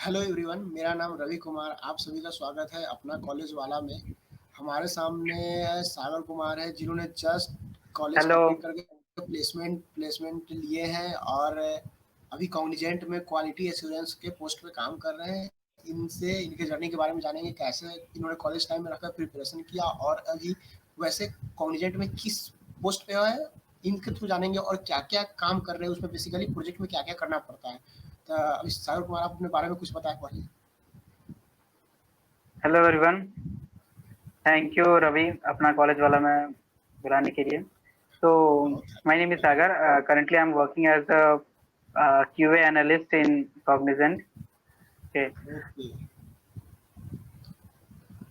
Hello everyone, मेरा नाम रवि कुमार। आप सभी का स्वागत है अपना कॉलेज वाला में। हमारे सामने सागर कुमार है, जिन्होंने जस्ट कॉलेज हेलो। कंप्लीट करके प्लेसमेंट प्लेसमेंट लिए हैं और अभी कॉग्निजेंट में क्वालिटी एश्योरेंस के पोस्ट पे काम कर रहे हैं। इनसे इनके जर्नी के बारे में जानेंगे, कैसे इन्होंने कॉलेज टाइम में रखकर प्रिपरेशन किया और अभी वैसे कॉग्निजेंट में किस पोस्ट पे है, इनके थ्रू जानेंगे और क्या-क्या काम कर रहे हैं, उसमें बेसिकली प्रोजेक्ट में क्या-क्या करना पड़ता है। तो अभी सागर कुमार, आप अपने बारे में कुछ बताएं पहले। Hello everyone. Thank you Ravi अपना कॉलेज वाला में बुलाने के लिए। तो बहुत my name is Sagar. Currently I am working as a QA analyst in Cognizant. Okay. Okay.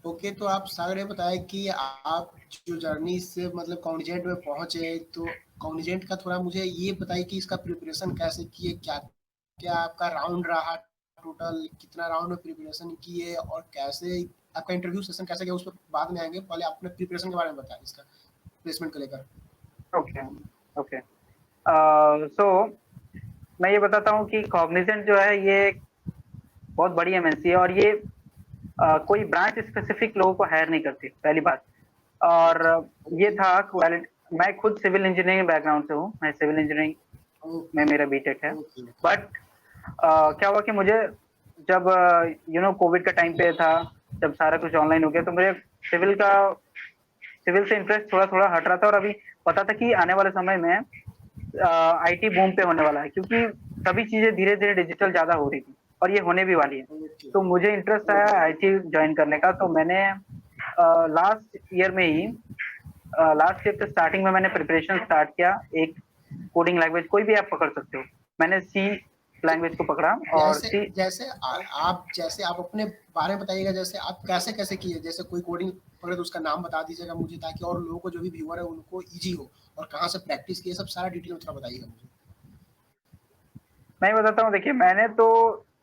Okay, तो आप सागर ये बताएं कि आप जो जर्नी से मतलब कॉग्निजेंट में पहुंचे, तो कॉग्निजेंट का थोड़ा मुझे ये बताइए कि इसका प्रिपरेशन कैसे किए, क्या क्या आपका राउंड रहा, टोटल कितना राउंड में प्रिपरेशन किए और कैसे आपका इंटरव्यू सेशन कैसे गया, उस पर बाद में आएंगे। पहले आप अपने प्रिपरेशन के बारे में बताएं, इसका प्लेसमेंट को लेकर। ओके। ओके। सो मैं ये बताता हूँ कि कॉग्निजेंट जो है ये एक बहुत बड़ी एमएनसी है और ये कोई ब्रांच स्पेसिफिक लोगों को हायर नहीं करती, पहली बात। और ये ओके। था मैं खुद सिविल इंजीनियरिंग बैकग्राउंड से हूँ। मैं सिविल इंजीनियरिंग में ओके। मेरा बीटेक है। ओके। बट क्या हुआ कि मुझे जब कोविड का टाइम पे था, जब सारा कुछ ऑनलाइन हो गया, तो मुझे सिविल का सिविल से इंटरेस्ट थोड़ा थोड़ा हट रहा था। और अभी पता था कि आने वाले समय में आईटी बूम पे होने वाला है, क्योंकि सभी चीजें धीरे धीरे डिजिटल ज्यादा हो रही थी और ये होने भी वाली है। ओके। तो मुझे इंटरेस्ट आया ओके। आईटी ज्वाइन करने का। तो मैंने लास्ट ईयर में ही लास्ट ईयर के स्टार्टिंग में मैंने प्रिपरेशन स्टार्ट किया। एक कोडिंग लैंग्वेज कोई भी आप पकड़ सकते हो। मैंने सी तो लैंग्वेज को पकड़ा। और जैसे सी जैसे आप अपने बारे में बताइएगा, जैसे आप कैसे कैसे किए, जैसे कोई कोडिंग पकड़े तो उसका नाम बता दीजिएगा मुझे, ताकि और लोगों को, जो भी व्यूअर है, उनको इजी हो। और कहाँ से प्रैक्टिस किए, सब सारा डिटेल में थोड़ा बताइएगा मुझे। मैं बताता हूँ। देखिए, मैंने तो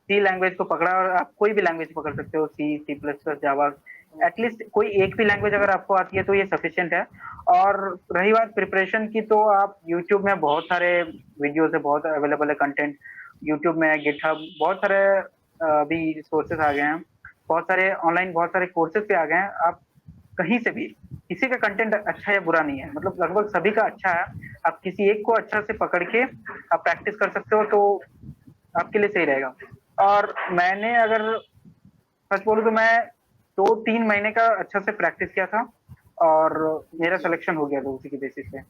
सी लैंग्वेज को पकड़ा और आप कोई भी लैंग्वेज पकड़ सकते हो, C++, जावा। ओके। एटलीस्ट कोई एक भी लैंग्वेज अगर आपको आती है तो ये सफिशिएंट है। और रही बात प्रिपरेशन की, तो आप यूट्यूब में बहुत सारे वीडियोस है, बहुत अवेलेबल है कंटेंट। यूट्यूब में, गिटहब, बहुत सारे अभी सोर्सेस आ गए हैं। बहुत सारे ऑनलाइन, बहुत सारे कोर्सेज पे आ गए हैं। आप कहीं से भी, किसी का कंटेंट अच्छा या बुरा नहीं है, मतलब लगभग सभी का अच्छा है। आप किसी एक को अच्छा से पकड़ के आप प्रैक्टिस कर सकते हो, तो आपके लिए सही रहेगा। और मैंने अगर सच बोलूं तो मैं 2-3 महीने का अच्छा से प्रैक्टिस किया था और मेरा ओके। सिलेक्शन हो गया था उसी की बेसिस पे।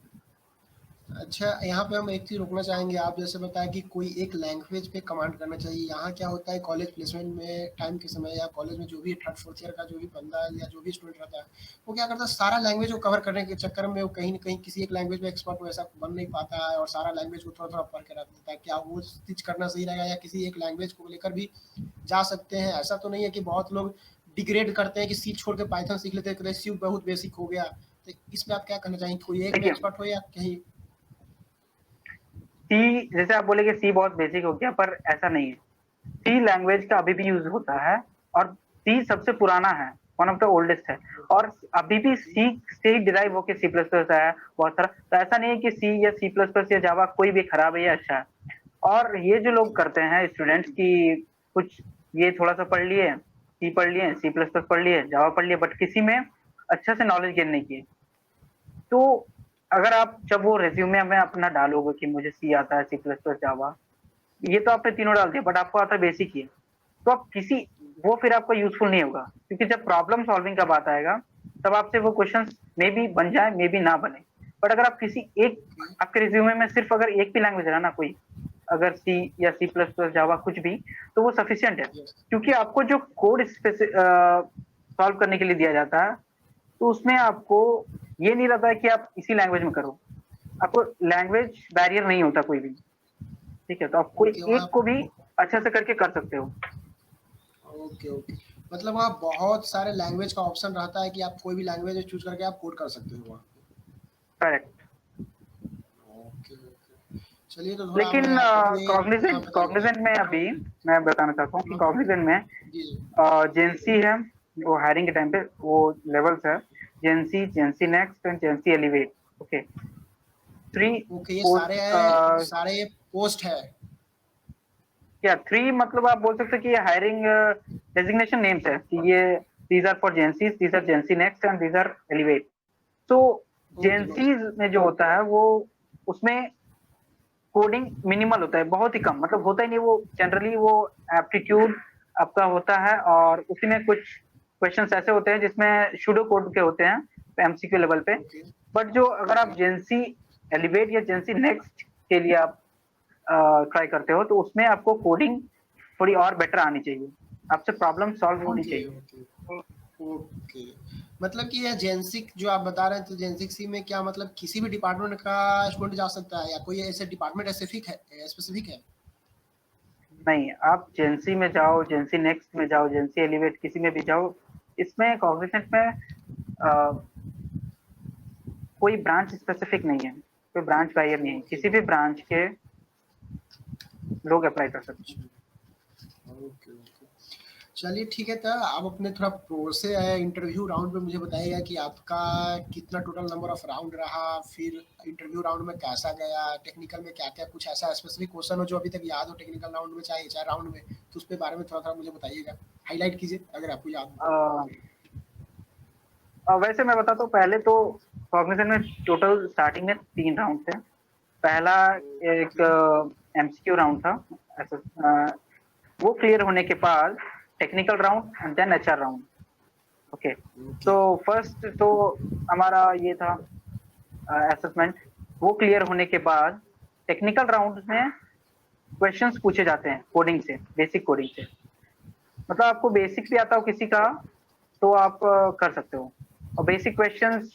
अच्छा, यहाँ पे हम एक चीज़ रोकना चाहेंगे। आप जैसे बताया कि कोई एक लैंग्वेज पे कमांड करना चाहिए। यहाँ क्या होता है, कॉलेज प्लेसमेंट में टाइम के समय या कॉलेज में जो भी थर्ड फोर्थ ईयर का जो भी बंदा है या जो भी स्टूडेंट रहता है, वो क्या करता है, सारा लैंग्वेज को कवर करने के चक्कर में वो कहीं न कहीं किसी एक लैंग्वेज में एक्सपर्ट वैसा बन नहीं पाता है और सारा लैंग्वेज को थोड़ा-थोड़ा पढ़ के रख देता है। क्या वो चीज़ करना सही रहेगा, या किसी एक लैंग्वेज को लेकर भी जा सकते हैं? ऐसा तो नहीं है कि बहुत लोग डिग्रेड करते हैं कि सी छोड़ के पाइथन सीख लेते हैं, कहते हैं सी बहुत बेसिक हो गया। तो इस पे आप क्या कहना चाहेंगे? कोई एक में देखिए, एक्सपर्ट हो या कहीं? सी जैसे आप बोले कि सी बहुत बेसिक हो गया, पर ऐसा नहीं है। सी लैंग्वेज का अभी भी यूज होता है और सी सबसे पुराना है, वन ऑफ द ओल्डेस्ट है। और अभी भी ओके। सी से डिराइव होकर C++ आया है बहुत सारा। तो ऐसा नहीं है कि सी या C++ या जावा कोई भी खराब है या अच्छा है। और ये जो लोग करते हैं स्टूडेंट्स की, कुछ ये थोड़ा सा पढ़ लिए, सी पढ़ लिए, C++ पढ़ लिए, जावा पढ़ लिए, बट किसी में अच्छा से नॉलेज गेन नहीं किए। तो अगर आप जब वो रेज्यूमे में अपना डालोगे कि मुझे सी आता है, C++, जावा, ये तो आपने तीनों डाल दिया, बट आपको आता है बेसिक ही, तो आप किसी वो फिर आपका यूजफुल नहीं होगा। क्योंकि जब प्रॉब्लम सॉल्विंग का बात आएगा, तब आपसे वो क्वेश्चंस मे बी बन जाए, मे बी ना बने। बट अगर आप किसी एक, ओके। आपके रिज्यूमे में सिर्फ अगर एक भी लैंग्वेज है ना, कोई अगर सी या C++, जावा कुछ भी, तो वो सफिशियंट है। यस। क्योंकि आपको जो कोड सॉल्व करने के लिए दिया जाता है, तो उसमें आपको ये नहीं रहता है कि आप इसी लैंग्वेज में करो। आपको लैंग्वेज बैरियर नहीं होता कोई भी। ठीक है, तो आप कोई ओके, वहाँ। एक को भी अच्छा से करके कर सकते हो। ओके। ओके, मतलब वहाँ बहुत सारे लैंग्वेज का ऑप्शन रहता है कि आप कोई भी लैंग्वेज चूज करके आप कोड कर सकते हो वहाँ करेक्ट। पे। ओके। ओके, चलिए, तो थोड़ा लेकिन मैं अपने। हाँ, कॉग्निजेंट बताइए कॉग्निजेंट में बताइए। अभी मैं बताना चाहता हूँ कि हाँ। कॉग्निजेंट में जी। जेएनसी है। वो हायरिंग के टाइम पे वो लेवल्स है: JNC, JNC next and JNC elevate. Okay, three okay, ये पोस्ट। सारे हैं, सारे ये पोस्ट है। या 3 मतलब आप बोल सकते हो कि ये हायरिंग डेजिग्नेशन नेम्स है कि ये these are for Gen Zs, these are Gen Z next and these are elevate. तो ओके, ओके, जेंसीज में जो होता है वो उसमें कोडिंग मिनिमल होता है, बहुत ही कम, मतलब होता ही नहीं। वो जनरली वो एप्टीट्यूड आपका होता है और उसी में कुछ क्वेश्चंस ऐसे होते हैं जिसमें शूडो कोड के होते हैं एमसीक्यू लेवल पे। ओके, बट जो अगर ओके, आप जेंसी एलिवेट या जेंसी नेक्स्ट के लिए आप ट्राई करते हो तो उसमें आपको कोडिंग थोड़ी और बेटर आनी चाहिए, आपसे प्रॉब्लम सॉल्व होनी ओके, चाहिए। Okay, okay. मतलब कि ये जेनेसिक जो आप बता रहे हैं, तो जेनेसिक सी में क्या मतलब किसी भी डिपार्टमेंट का स्टूडेंट जा सकता है या कोई ऐसे डिपार्टमेंट स्पेसिफिक है? नहीं, आप जेंसी में जाओ, जेंसी नेक्स्ट में जाओ, जेंसी एलिवेट किसी में भी जाओ, इसमें कॉग्निजेंट में कोई ब्रांच स्पेसिफिक नहीं है, कोई ब्रांच बायर नहीं है, ओके, किसी भी ब्रांच के लोग अप्लाई कर सकते हैं। अच्छा, ओके, ओके। चलिए ठीक है, तो आप अपने थोड़ा प्रोसे इंटरव्यू राउंड में मुझे बताइएगा कि आपका कितना टोटल नंबर ऑफ राउंड रहा, फिर इंटरव्यू राउंड में कैसा गया, टेक्निकल में क्या-क्या कुछ ऐसा स्पेसिफिक क्वेश्चन हो जो अभी तक याद हो टेक्निकल राउंड में चाहे एचआर राउंड में, तो उसके बारे में थोड़ा-थोड़ा मुझे बताइएगा। हाइलाइट कीजिए अगर आपको याद हो। अ, वैसे मैं बताता हूँ, पहले तो कॉग्निजेंट में टोटल स्टार्टिंग में 3 राउंड थे। पहला एक ओके, एमसीक्यू राउंड था, ऐसा वो क्लियर होने के बाद technical round and then HR round. Okay, okay, तो फर्स्ट तो हमारा ये था असेसमेंट, वो क्लियर होने के बाद टेक्निकल राउंड में क्वेश्चंस पूछे जाते हैं कोडिंग से, बेसिक कोडिंग से। मतलब आपको बेसिक भी आता हो किसी का तो आप कर सकते हो। और बेसिक क्वेश्चंस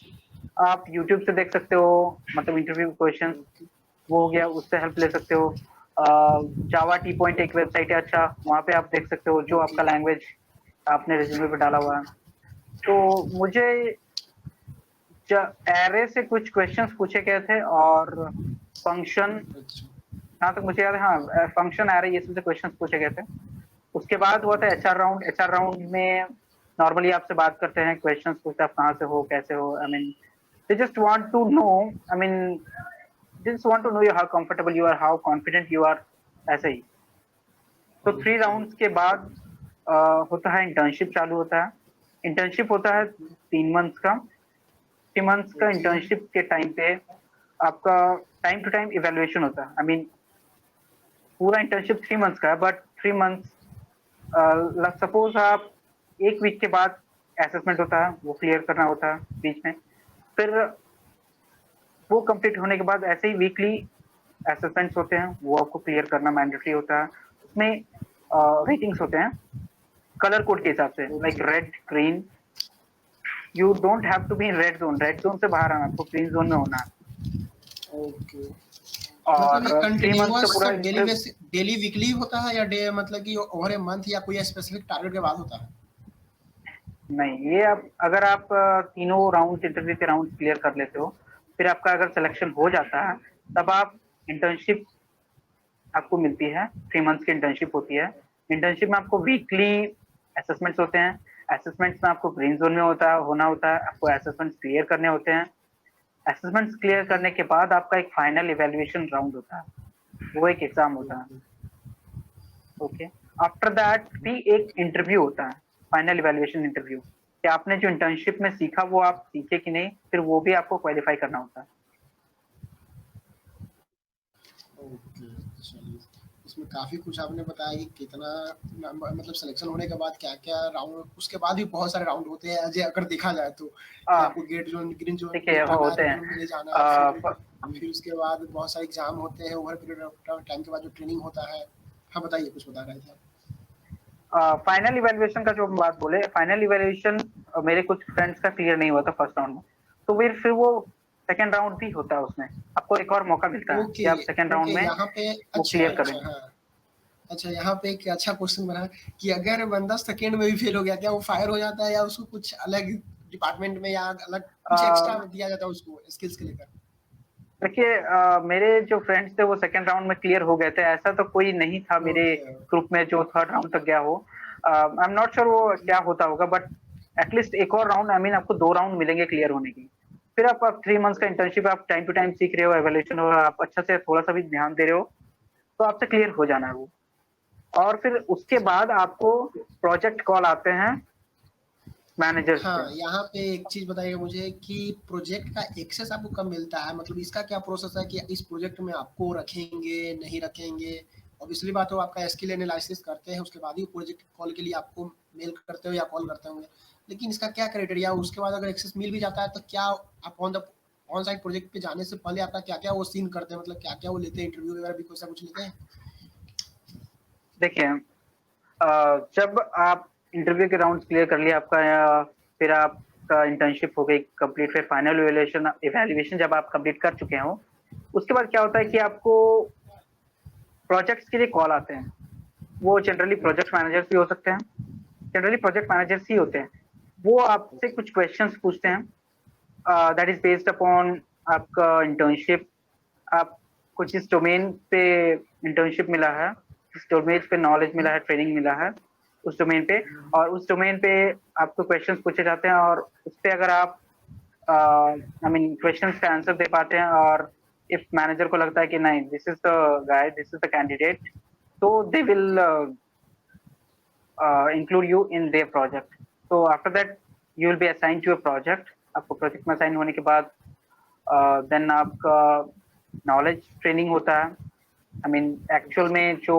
आप यूट्यूब से देख सकते हो, मतलब इंटरव्यू क्वेश्चंस ओके, वो हो गया, उससे हेल्प ले सकते हो। जावा टी पॉइंट एक वेबसाइट है, अच्छा वहाँ पे आप देख सकते हो जो ओके, आपका लैंग्वेज आपने रिज्यूमे पे डाला हुआ है। तो मुझे एरे से कुछ क्वेश्चंस पूछे गए थे और फंक्शन, अच्छा, जहाँ तक मुझे याद है, हाँ फंक्शन एरे ये सबसे क्वेश्चंस पूछे गए थे। उसके बाद हुआ था okay, HR round. HR round में नॉर्मली आपसे बात करते हैं, क्वेश्चंस पूछते हैं आप कहाँ से हो, कैसे हो, I mean they just want to know, I mean they just want to know you how comfortable you are, how confident you are, ऐसे ही। तो 3 ओके, राउंड्स के बाद होता है इंटर्नशिप चालू होता है। इंटर्नशिप होता है ओके, 3 मंथ्स का। 3 मंथ्स का ओके, इंटर्नशिप के टाइम पे आपका टाइम टू टाइम इवैल्यूएशन होता है। आई मीन पूरा इंटर्नशिप 3 मंथ्स का है, बट 3 मंथ्स सपोज आप 1 वीक के बाद असेसमेंट होता है, वो क्लियर करना होता है बीच में। फिर वो कंप्लीट होने के बाद ऐसे ही वीकली असेसमेंट्स होते हैं, वो आपको क्लियर करना मैंडेटरी होता है। उसमें रेटिंग्स होते हैं कलर कोड के हिसाब से, like okay, red, green. You don't have to be in red zone, red zone से बाहर आना, आपको ग्रीन जोन में होना है। ओके। मतलब ये और 3 मंथ्स का कंटिन्यूअस पूरा डेली वीकली होता है या डे मतलब कि ओवर ए मंथ या कोई स्पेसिफिक टारगेट के बाद होता है? नहीं, ये आप अगर आप तीनों राउंड इंटरव्यू के राउंड क्लियर कर लेते हो, फिर आपका अगर सिलेक्शन हो जाता है, तब आप इंटर्नशिप आपको मिलती है। 3 मंथ्स की इंटर्नशिप होती है। इंटर्नशिप में आपको वीकली असेसमेंट्स होते हैं। असेसमेंट्स में आपको ग्रीन जोन में होना होता है, आपको असेसमेंट्स क्लियर करने होते हैं। असेसमेंट्स क्लियर करने के बाद आपका एक फाइनल इवैल्यूएशन राउंड होता है, वो एक एग्जाम होता है। ओके, ओके, आफ्टर दैट भी एक इंटरव्यू होता है, फाइनल इवैल्यूएशन इंटरव्यू, कि आपने जो इंटर्नशिप में सीखा वो आप सीखे कि नहीं, फिर वो भी आपको क्वालिफाई करना होता है। ओके। चलिए, इसमें काफ़ी कुछ आपने बताया कि कितना मतलब सिलेक्शन होने के बाद क्या-क्या राउंड, उसके बाद भी बहुत सारे राउंड होते हैं अजय अगर देखा जाए तो, कि हाँ, आपको गेट जोन, ग्रीन जोन में ले देखिए वो जाना है, होते रेड हैं। जोन में ले जाना है, अ, फ फिर उसके बाद बहुत सारे एग्ज़ाम होते हैं, ओवर पीरियड ऑफ टाइम के बाद जो ट्रेनिंग होता है। हाँ, बताइए कुछ बता रहे थे आप? फाइनल इवैल्यूएशन का जो हम बात बोले, फाइनल इवैल्यूएशन मेरे कुछ फ्रेंड्स का क्लियर नहीं हुआ था फर्स्ट राउंड में, तो फिर वो सेकंड राउंड भी होता है उसमें, आपको एक और मौका मिलता है ओके, कि आप सेकंड राउंड ओके, में यहाँ पे वो अच्छा, क्लियर करें। अच्छा, हाँ। अच्छा, यहाँ पे एक अच्छा क्वेश्चन बना कि अगर बंदा सेकंड में भी फेल हो गया, क्या वो फायर हो जाता है या उसको कुछ अलग डिपार्टमेंट में या अलग कुछ एक्स्ट्रा अ, दिया जाता है उसको स्किल्स के लेकर? देखिए मेरे जो फ्रेंड्स थे वो सेकंड राउंड में क्लियर हो गए थे, ऐसा तो कोई नहीं था मेरे ओके, ग्रुप में जो थर्ड राउंड तक गया हो। आई एम नॉट श्योर वो ओके, क्या होता होगा, बट एटलीस्ट एक और राउंड, आई मीन आपको 2 राउंड मिलेंगे क्लियर होने की। फिर आप 3 मंथ्स का इंटर्नशिप, आप टाइम टू टाइम सीख रहे हो, एवोल्यूशन हो रहा है, आप अच्छा से थोड़ा सा भी ध्यान दे रहे हो, तो आपसे क्लियर हो जाना है वो। और फिर उसके बाद आपको प्रोजेक्ट कॉल आते हैं मैनेजर्स के। हाँ, यहाँ पे एक चीज़ बताइएगा मुझे कि प्रोजेक्ट का एक्सेस आपको कब मिलता है? मतलब इसका क्या प्रोसेस है कि इस प्रोजेक्ट में आपको रखेंगे, नहीं रखेंगे? ऑब्वियसली बात है वो आपका स्किल एनालिसिस करते हैं, उसके बाद ही प्रोजेक्ट कॉल के लिए आपको मेल करते हो या कॉल करते होंगे। लेकिन इसका क्या क्राइटेरिया? उसके बाद अगर एक्सेस मिल भी जाता है तो क्या आप ऑन साइट प्रोजेक्ट पे जाने से पहले आपका क्या-क्या वो सीन करते हैं? मतलब क्या-क्या वो लेते हैं, इंटरव्यू वगैरह भी कुछ ना कुछ लेते हैं? देखिए जब आप इंटरव्यू के राउंड्स क्लियर कर लिया आपका, या फिर आपका इंटर्नशिप हो गई कंप्लीट, फिर फाइनल इवैल्यूएशन इवैल्यूएशन जब आप कंप्लीट कर चुके हो, उसके बाद क्या होता है कि आपको प्रोजेक्ट्स के लिए कॉल आते हैं। वो जनरली प्रोजेक्ट मैनेजर्स भी हो सकते हैं, जनरली प्रोजेक्ट मैनेजर्स ही होते हैं। वो आपसे ओके, कुछ क्वेश्चंस पूछते हैं, दैट इज बेस्ड अपॉन आपका इंटर्नशिप, आपको जिस डोमेन पे इंटर्नशिप मिला है, जिस डोमेन पे नॉलेज मिला है, ट्रेनिंग मिला है उस डोमेन पे, और उस डोमेन पे आपको क्वेश्चंस पूछे जाते हैं, और उस पे अगर आप आई मीन क्वेश्चंस का आंसर दे पाते हैं, और इफ मैनेजर को लगता है कि नहीं this is the guy, this is the candidate, तो they will include you in their project. So after that you will be assigned to a project. आपको प्रोजेक्ट में असाइन होने के बाद देन आपका नॉलेज ट्रेनिंग होता है, आई मीन एक्चुअल में जो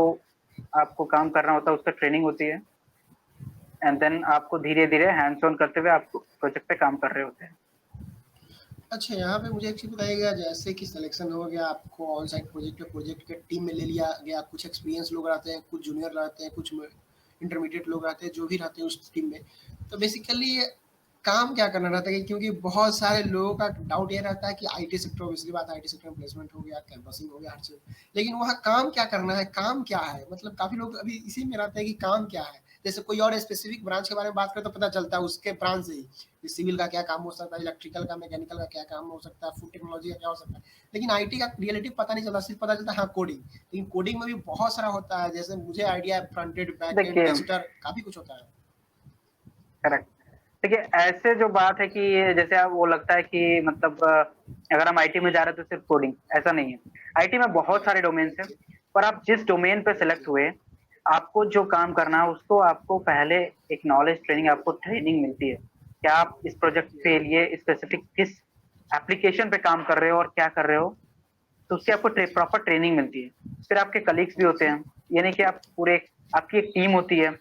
आपको काम करना होता है उसका ट्रेनिंग होती है, एंड देन आपको धीरे धीरे हैंड्स ऑन करते हुए आपको प्रोजेक्ट पे काम कर रहे होते हैं। अच्छा, यहाँ पे मुझे एक चीज़ बताइएगा, जैसे कि सिलेक्शन हो गया, आपको ऑन साइट प्रोजेक्ट पे प्रोजेक्ट के टीम में ले लिया गया, कुछ एक्सपीरियंस लोग रहते हैं, कुछ जूनियर रहते हैं, कुछ इंटरमीडिएट लोग रहते हैं, जो भी रहते हैं उस टीम में। तो बेसिकली काम क्या करना रहता है? क्योंकि बहुत सारे लोगों का डाउट ये रहता है कि आईटी सेक्टर, ऑब्वियसली बात है, आईटी सेक्टर में प्लेसमेंट हो गया, कैंपसिंग हो गया, हर चीज़। लेकिन वहाँ काम क्या करना है? काम क्या है? मतलब काफ़ी लोग अभी इसी में रहते हैं कि काम क्या है? जैसे कोई और स्पेसिफिक ब्रांच के बारे में बात करें तो पता चलता है उसके ब्रांच से ही, कि सिविल का क्या काम हो सकता है, इलेक्ट्रिकल का, मैकेनिकल का क्या काम हो सकता है, फूड टेक्नोलॉजी का क्या हो सकता है। लेकिन आईटी का रियलिटी पता नहीं चलता, सिर्फ पता चलता है हाँ कोडिंग। लेकिन कोडिंग में भी बहुत सारा होता है, जैसे मुझे आइडिया है, फ्रंट एंड, बैक एंड, देखिए टेस्टर, काफ़ी कुछ होता है। करेक्ट, देखिए ऐसे जो बात है कि जैसे आप वो लगता है कि मतलब अगर हम आईटी में जा रहे हैं तो सिर्फ कोडिंग, ऐसा नहीं है। आईटी में बहुत सारे डोमेन्स हैं, पर आप जिस डोमेन पे सेलेक्ट हुए, आपको जो काम करना है उसको आपको पहले एक नॉलेज ट्रेनिंग, आपको ट्रेनिंग मिलती है क्या आप इस प्रोजेक्ट के लिए स्पेसिफिक किस एप्लीकेशन पे काम कर रहे हो और क्या कर रहे हो, तो उसकी आपको प्रॉपर ट्रेनिंग मिलती है। फिर आपके कलीग्स भी होते ओके, हैं, यानी कि आप पूरे, आपकी एक टीम होती है,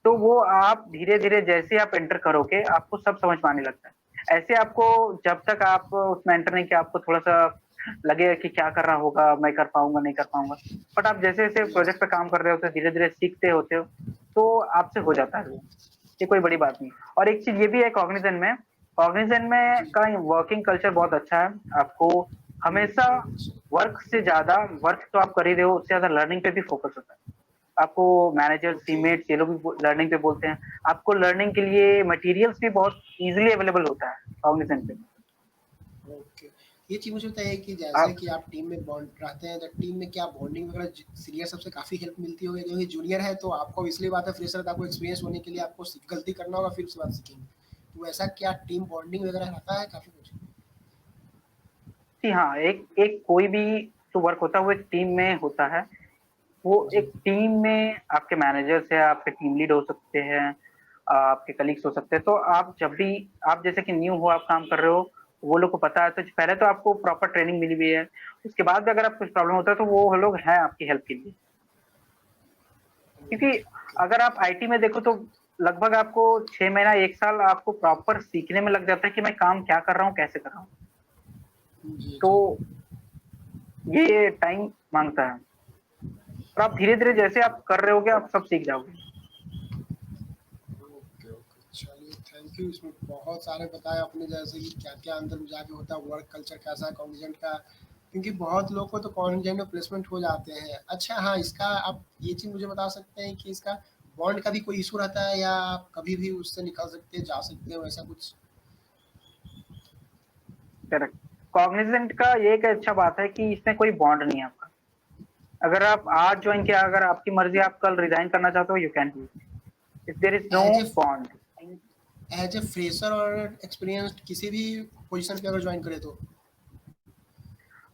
तो वो आप धीरे धीरे जैसे आप एंटर करोगे आपको सब समझ में आने लगता है। ऐसे आपको जब तक आप उसमें एंटर नहीं किया आपको थोड़ा सा लगेगा कि क्या करना होगा, मैं कर पाऊंगा नहीं कर पाऊंगा, बट आप जैसे जैसे जी, प्रोजेक्ट पे काम कर रहे होते हो, धीरे धीरे सीखते होते हो, तो आपसे हो जाता है, ये कोई बड़ी बात नहीं। और एक चीज ये भी है कॉग्निजेंट में, कॉग्निजेंट में जी, का वर्किंग कल्चर बहुत अच्छा है। आपको हमेशा अच्छा, वर्क से ज्यादा, वर्क तो आप कर ही रहे हो, उससे ज्यादा लर्निंग पे भी फोकस होता है। आपको मैनेजर, ओके, टीममेट्स ये लोग भी लर्निंग पे बोलते हैं। आपको लर्निंग के लिए मटेरियल्स भी बहुत इजीली अवेलेबल होता है कॉग्निजेंट पे। ओके। ये चीज़ मुझे बताइए कि जैसे आप कि आप टीम में बॉन्ड रहते हैं, तो टीम में क्या बॉन्डिंग वगैरह सीनियर सबसे काफ़ी हेल्प मिलती होगी? क्योंकि जूनियर है तो आपको इसलिए बात है, फ्रेशर है तो आपको एक्सपीरियंस होने के लिए आपको गलती करना होगा, फिर उसके बाद सीखेंगे। तो ऐसा क्या टीम बॉन्डिंग वगैरह रहता है काफ़ी कुछ? जी हाँ, एक एक कोई भी जो वर्क होता है वो एक टीम में होता है। वो जी, एक टीम में आपके मैनेजर्स है, आपके टीम लीड हो सकते हैं, आपके कलीग्स हो सकते हैं। तो आप जब भी, आप जैसे कि न्यू हो, आप काम कर रहे हो, वो लोग को पता है, तो पहले तो आपको प्रॉपर ट्रेनिंग मिली हुई है। उसके बाद भी अगर आप कुछ प्रॉब्लम होता है तो वो लोग हैं आपकी हेल्प के लिए। क्योंकि ओके, अगर आप आईटी में देखो तो लगभग आपको 6 महीना 1 साल आपको प्रॉपर सीखने में लग जाता है कि मैं काम क्या कर रहा हूँ, कैसे कर रहा हूँ। जी, तो जी। ये टाइम मांगता है, और आप धीरे धीरे जैसे आप कर रहे होगे आप सब सीख जाओगे। Okay, okay. चलिए, थैंक यू। इसमें बहुत सारे बताए आपने, जैसे कि क्या-क्या अंदर में जाके होता है, वर्क कल्चर कैसा है कॉग्निजेंट का। क्योंकि बहुत लोग को तो कॉग्निजेंट में प्लेसमेंट हो जाते हैं। अच्छा हाँ, इसका आप ये चीज़ मुझे बता सकते हैं कि इसका बॉन्ड का भी कोई इश्यू रहता है या आप कभी भी उससे निकल सकते हैं, जा सकते हो, ऐसा कुछ? करेक्ट, कॉग्निजेंट का ये एक अच्छा बात है कि इसमें कोई बॉन्ड नहीं है आपका। अगर आप आज ज्वाइन किया, अगर आपकी मर्जी, आप कल रिजाइन करना चाहते हो, you can do it, there is no as a bond. As a fresher और एक्सपीरियंस्ड किसी भी पोज़ीशन पे अगर जॉइन करें तो?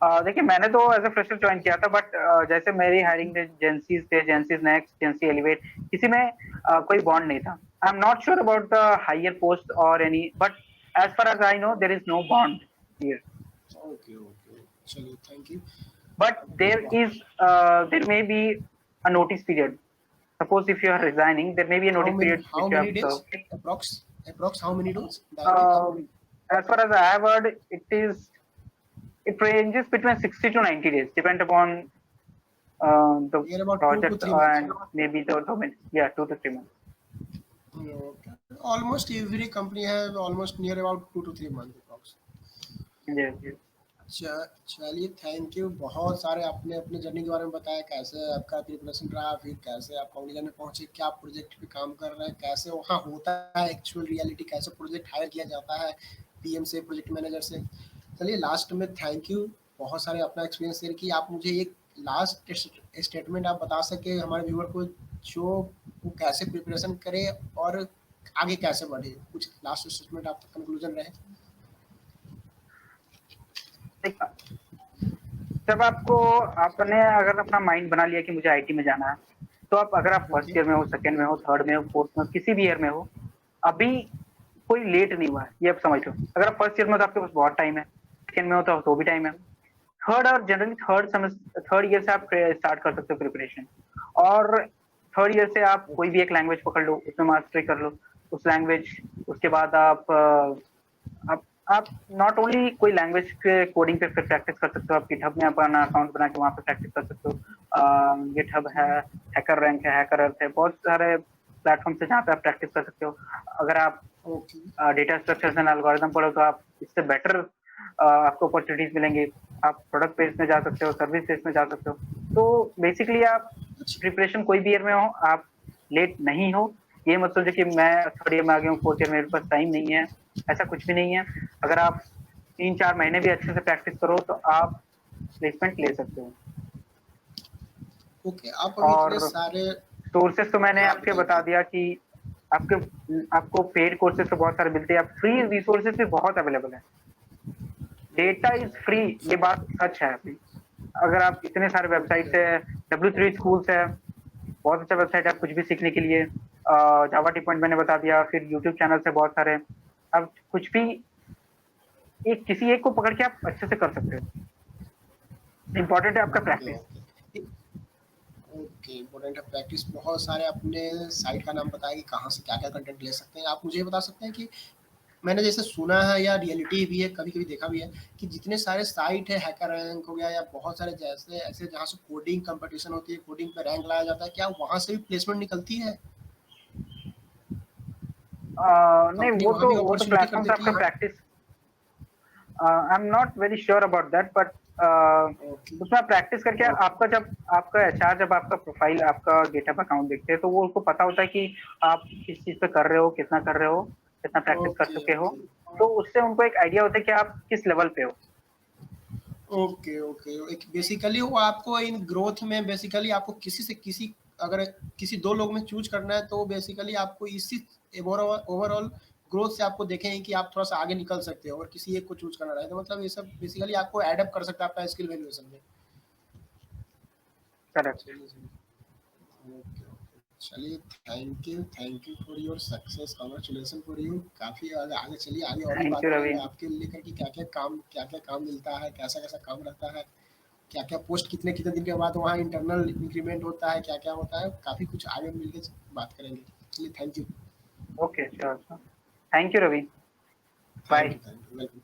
देखिए मैंने तो एज़ अ फ्रेशर जॉइन किया था बट जैसे मेरी हायरिंग में जेनसीज़ थे, जेनसीज़ नेक्स्ट, जेनसी एलिवेट किसी में कोई बॉन्ड नहीं था। I am not sure about the higher post और any but as far as I know there is no bond here. Okay, okay. चलिए थैंक यू। But आपने there बहुत is there may be a notice period. Suppose if you are resigning, there may be a notice period how which you many have days served. Approx how many days that is? Um, as far as I have heard, it ranges between 60 to 90 days, depend upon the near about 2 to project 3 months. and maybe the domain. Yeah, 2 to 3 months. Okay. Almost every company have almost near about 2 to 3 month approx. Yes, yes. चलिए thank you. बहुत सारे आपने अपने journey के बारे में बताया, कैसे आपका प्रिपरेशन रहा, फिर कैसे आप कंक्लूजन में पहुँचे, क्या प्रोजेक्ट पे काम कर रहे हैं, कैसे वहाँ होता है एक्चुअल रियलिटी, कैसे प्रोजेक्ट हायर किया जाता है पीएम से, प्रोजेक्ट मैनेजर से। चलिए लास्ट में थैंक यू, बहुत सारे अपना एक्सपीरियंस शेयर किया। आप मुझे एक लास्ट स्टेटमेंट आप बता सके हमारे व्यूअर को, जो वो कैसे प्रिपरेशन करे और आगे कैसे बढ़े, कुछ लास्ट स्टेटमेंट आपका कंक्लूजन रहे। देखा, जब आपको आपने अगर अपना माइंड बना लिया कि मुझे आईटी में जाना है, तो आप अगर आप ओके, फर्स्ट ईयर में हो, सेकंड में हो, थर्ड में हो, फोर्थ में हो, किसी भी ईयर में हो, अभी कोई लेट नहीं हुआ है, ये आप समझ लो। अगर आप फर्स्ट ईयर में हो तो आपके पास बहुत टाइम है, सेकंड में हो तो भी टाइम है। थर्ड और जनरली थर्ड ईयर से आप स्टार्ट कर सकते हो प्रिपरेशन। और थर्ड ईयर से आप कोई ओके, भी एक लैंग्वेज पकड़ लो, उसमें मास्टरी कर लो उस लैंग्वेज। उसके बाद आप आप नॉट ओनली कोई लैंग्वेज के कोडिंग पे फिर प्रैक्टिस कर सकते हो, आप गिटहब में अपना अकाउंट बना के वहाँ पे प्रैक्टिस कर सकते हो। गिटहब है, हैकर रैंक है, हैकर अर्थ है, बहुत सारे प्लेटफॉर्म से जहाँ पे आप प्रैक्टिस कर सकते हो। अगर आप okay, data structures and algorithm पढ़ो तो आप इससे बेटर आपको अपॉर्चुनिटीज मिलेंगे। आप प्रोडक्ट बेस में जा सकते हो, सर्विस बेस में जा सकते हो। तो बेसिकली आप अच्छा, प्रिपरेशन कोई भी ईयर में हो, आप लेट नहीं हो। ये मत सोचो कि मैं थर्ड ईयर में आ गया हूँ, फोर्थ ईयर में मेरे पास टाइम नहीं है, ऐसा कुछ भी नहीं है। अगर आप 3-4 महीने भी अच्छे से प्रैक्टिस करो तो आप प्लेसमेंट ले सकते हो। ओके। आप अभी इतने और सारे सोर्सेस तो मैंने हाँ, आपके थैंक बता यू। दिया कि आपके आपको पेड कोर्सेज तो बहुत सारे मिलते हैं, फ्री रिसोर्सेज भी बहुत अवेलेबल है। डेटा इज फ्री, ये बात सच है अभी। अगर आप इतने सारे ओके, वेबसाइट्स है, W3 स्कूल्स है, बहुत अच्छा वेबसाइट है आप कुछ भी सीखने के लिए। जावा डिपॉइंट मैंने बता दिया, फिर यूट्यूब चैनल है बहुत सारे। आप कुछ भी एक किसी एक को पकड़ के आप अच्छे से कर सकते हो। इम्पोर्टेंट है आपका okay, practice. Okay. Okay, important है प्रैक्टिस। बहुत सारे आपने साइट का नाम बताया कि कहाँ से क्या-क्या कंटेंट ले सकते हैं। आप मुझे ये बता सकते हैं कि मैंने जैसे सुना है या रियलिटी भी है, कभी-कभी देखा भी है कि जितने सारे साइट है, हैकर रैंक हो गया या बहुत सारे जैसे ऐसे जहाँ से कोडिंग कॉम्पिटिशन होती है, कोडिंग पे रैंक लाया जाता है, क्या वहाँ से भी प्लेसमेंट निकलती है? नहीं, कंपनी वो वहाँ तो भी वो तो अपॉर्च्युनिटी कर प्लेटफॉर्म्स देती आपका है? Practice. I am not very sure about that but okay, उसमें आप प्रैक्टिस करके आपका जब आपका एचआर जब आपका प्रोफाइल आपका गिटहब अकाउंट देखते हैं तो वो उसको पता होता है कि आप किस चीज पे कर रहे हो, कितना कर रहे हो, कितना प्रैक्टिस कर ओके, चुके हो। ओके। तो उससे उनको एक आइडिया होता है कि आप किस लेवल पे हो। Okay, okay. एक बेसिकली वो आपको इन ग्रोथ में बेसिकली आपको किसी से किसी अगर किसी 2 लोग में चूज़ करना है तो बेसिकली आपको इसी ओवरऑल ग्रोथ से आपको देखेंगे कि आप थोड़ा-सा आगे निकल सकते हो, और किसी एक को चूज़ करना रहे तो मतलब ये सब बेसिकली आपको एड अप कर सकता है आपका स्किल वैल्यूएशन में। करेक्ट। चलिए, चलिए। Okay, okay. चलिए thank you for your success, congratulation for you. काफ़ी आगे आगे चलिए, आगे और भी थैंक बात यू रवि। करेंगे आपके लेकर कि क्या-क्या काम मिलता है, कैसा-कैसा काम रहता है, क्या-क्या पोस्ट कितने-कितने दिन के बाद वहाँ इंटरनल इंक्रीमेंट होता है, क्या-क्या होता है, काफ़ी कुछ आगे मिलके बात करेंगे। चलिए thank you. Okay, sure, thank you Ravi. Bye. Thank you, welcome.